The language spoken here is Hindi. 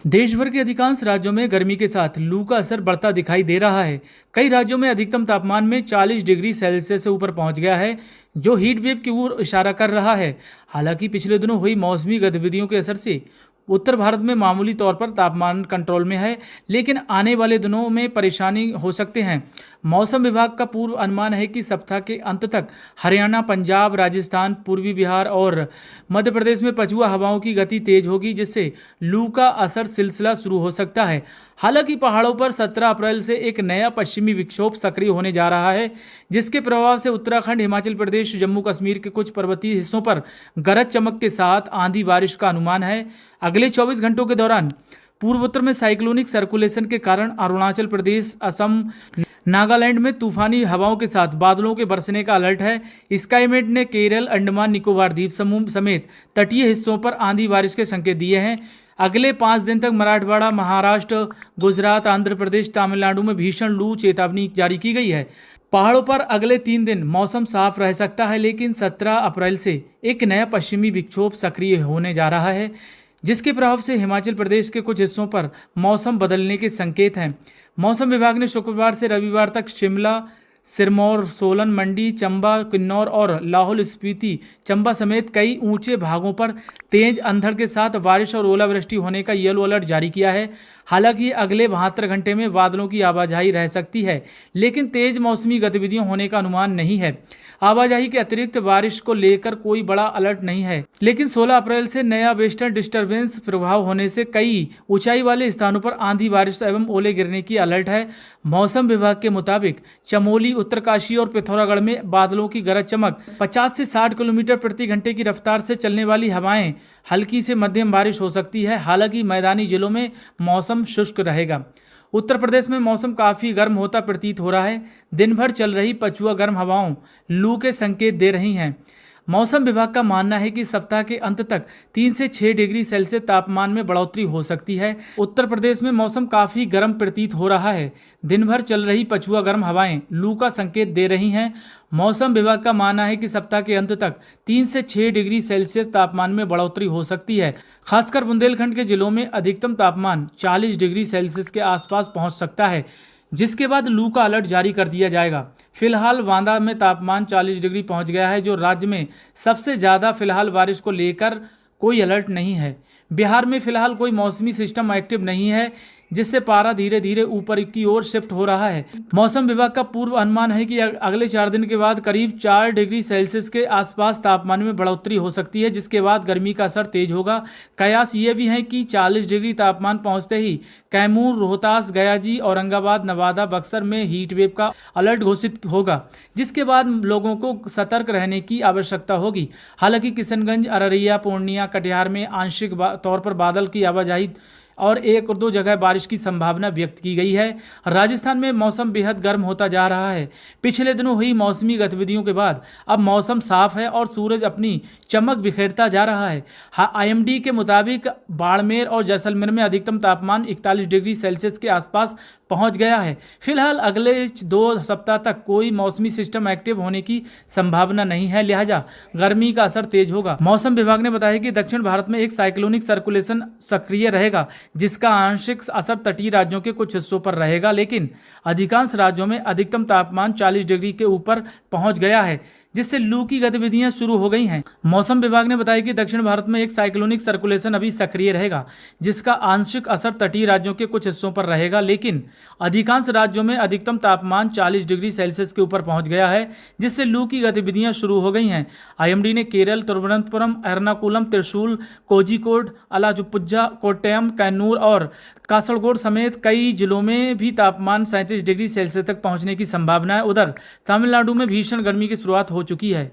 देश भर के अधिकांश राज्यों में गर्मी के साथ लू का असर बढ़ता दिखाई दे रहा है। कई राज्यों में अधिकतम तापमान में 40 डिग्री सेल्सियस से ऊपर पहुंच गया है, जो हीट वेव की ओर इशारा कर रहा है। हालांकि पिछले दिनों हुई मौसमी गतिविधियों के असर से उत्तर भारत में मामूली तौर पर तापमान कंट्रोल में है, लेकिन आने वाले दिनों में परेशानी हो सकते हैं। मौसम विभाग का पूर्व अनुमान है कि सप्ताह के अंत तक हरियाणा, पंजाब, राजस्थान, पूर्वी बिहार और मध्य प्रदेश में पछुआ हवाओं की गति तेज होगी, जिससे लू का असर सिलसिला शुरू हो सकता है। हालांकि पहाड़ों पर 17 अप्रैल से एक नया पश्चिमी विक्षोभ सक्रिय होने जा रहा है, जिसके प्रभाव से उत्तराखंड, हिमाचल प्रदेश, जम्मू कश्मीर के कुछ पर्वतीय हिस्सों पर गरज चमक के साथ आंधी बारिश का अनुमान है। अगले 24 घंटों के दौरान पूर्वोत्तर में साइक्लोनिक सर्कुलेशन के कारण अरुणाचल प्रदेश, असम, नागालैंड में तूफानी हवाओं के साथ बादलों के बरसने का अलर्ट है। स्काईमेट ने केरल, अंडमान निकोबार द्वीप समूह समेत तटीय हिस्सों पर आंधी बारिश के संकेत दिए हैं। अगले 5 दिन तक मराठवाड़ा, महाराष्ट्र, गुजरात, आंध्र प्रदेश, तमिलनाडु में भीषण लू चेतावनी जारी की गई है। पहाड़ों पर अगले 3 दिन मौसम साफ रह सकता है, लेकिन 17 अप्रैल से एक नया पश्चिमी विक्षोभ सक्रिय होने जा रहा है, जिसके प्रभाव से हिमाचल प्रदेश के कुछ हिस्सों पर मौसम बदलने के संकेत हैं। मौसम विभाग ने शुक्रवार से रविवार तक शिमला, सिरमौर, सोलन, मंडी, चंबा, किन्नौर और लाहौल स्पीति, चंबा समेत कई ऊंचे भागों पर तेज अंधड़ के साथ बारिश और ओलावृष्टि होने का येलो अलर्ट जारी किया है। हालांकि अगले 72 घंटे में बादलों की आवाजाही रह सकती है, लेकिन तेज मौसमी गतिविधियां होने का अनुमान नहीं है। आवाजाही के अतिरिक्त बारिश को लेकर कोई बड़ा अलर्ट नहीं है, लेकिन 16 अप्रैल से नया वेस्टर्न डिस्टर्बेंस प्रभाव होने से कई ऊंचाई वाले स्थानों पर आंधी बारिश एवं ओले गिरने की अलर्ट है। मौसम विभाग के मुताबिक चमोली, उत्तरकाशी और पिथौरागढ़ में बादलों की गरज चमक, 50 से 60 किलोमीटर प्रति घंटे की रफ्तार से चलने वाली हवाएं, हल्की से मध्यम बारिश हो सकती है। हालांकि मैदानी जिलों में मौसम शुष्क रहेगा। उत्तर प्रदेश में मौसम काफी गर्म होता प्रतीत हो रहा है। दिन भर चल रही पछुआ गर्म हवाओं लू के संकेत दे रही हैं। मौसम विभाग का मानना है कि सप्ताह के अंत तक 3 से 6 डिग्री सेल्सियस तापमान में बढ़ोतरी हो सकती है। उत्तर प्रदेश में मौसम काफी गर्म प्रतीत हो रहा है। दिन भर चल रही पछुआ गर्म हवाएं लू का संकेत दे रही हैं। मौसम विभाग का मानना है कि सप्ताह के अंत तक 3 से 6 डिग्री सेल्सियस तापमान में बढ़ोतरी हो सकती है। खासकर बुंदेलखंड के जिलों में अधिकतम तापमान 40 डिग्री सेल्सियस के आसपास पहुंच सकता है, जिसके बाद लू का अलर्ट जारी कर दिया जाएगा। फिलहाल बांदा में तापमान 40 डिग्री पहुंच गया है, जो राज्य में सबसे ज़्यादा। फिलहाल बारिश को लेकर कोई अलर्ट नहीं है। बिहार में फिलहाल कोई मौसमी सिस्टम एक्टिव नहीं है, जिससे पारा धीरे धीरे ऊपर की ओर शिफ्ट हो रहा है। मौसम विभाग का पूर्व अनुमान है कि अगले 4 दिन के बाद करीब 4 डिग्री सेल्सियस के आसपास तापमान में बढ़ोतरी हो सकती है, जिसके बाद गर्मी का असर तेज होगा। कयास ये भी है कि 40 डिग्री तापमान पहुंचते ही कैमूर, रोहतास, गयाजी, औरंगाबाद, नवादा, बक्सर में हीट वेव का अलर्ट घोषित होगा, जिसके बाद लोगों को सतर्क रहने की आवश्यकता होगी। हालांकि किशनगंज, अररिया, पूर्णिया, कटिहार में आंशिक तौर पर बादल की आवाजाही और 1 और 2 जगह बारिश की संभावना व्यक्त की गई है। राजस्थान में मौसम बेहद गर्म होता जा रहा है। पिछले दिनों हुई मौसमी गतिविधियों के बाद अब मौसम साफ है और सूरज अपनी चमक बिखेरता जा रहा है। आईएमडी के मुताबिक बाड़मेर और जैसलमेर में अधिकतम तापमान 41 डिग्री सेल्सियस के आसपास पहुंच गया है। फिलहाल अगले 2 सप्ताह तक कोई मौसमी सिस्टम एक्टिव होने की संभावना नहीं है, लिहाजा गर्मी का असर तेज होगा। मौसम विभाग ने बताया कि दक्षिण भारत में एक साइक्लोनिक सर्कुलेशन सक्रिय रहेगा, जिसका आंशिक असर तटीय राज्यों के कुछ हिस्सों पर रहेगा, लेकिन अधिकांश राज्यों में अधिकतम तापमान 40 डिग्री के ऊपर पहुंच गया है, जिससे लू की गतिविधियां शुरू हो गई हैं। मौसम विभाग ने बताया कि दक्षिण भारत में एक साइक्लोनिक सर्कुलेशन अभी सक्रिय रहेगा, जिसका आंशिक असर तटीय राज्यों के कुछ हिस्सों पर रहेगा, लेकिन अधिकांश राज्यों में अधिकतम तापमान 40 डिग्री सेल्सियस के ऊपर पहुंच गया है, जिससे लू की गतिविधियां शुरू हो गई हैं। आईएमडी ने केरल, तिरुवनंतपुरम, एर्नाकुलम, त्रिशूल, कोझिकोड, अलाजुपुझा, कोट्टयम, कैन्नूर और कासरगोड समेत कई जिलों में भी तापमान 37 डिग्री सेल्सियस तक पहुंचने की संभावना है। उधर तमिलनाडु में भीषण गर्मी की शुरुआत हो चुकी है।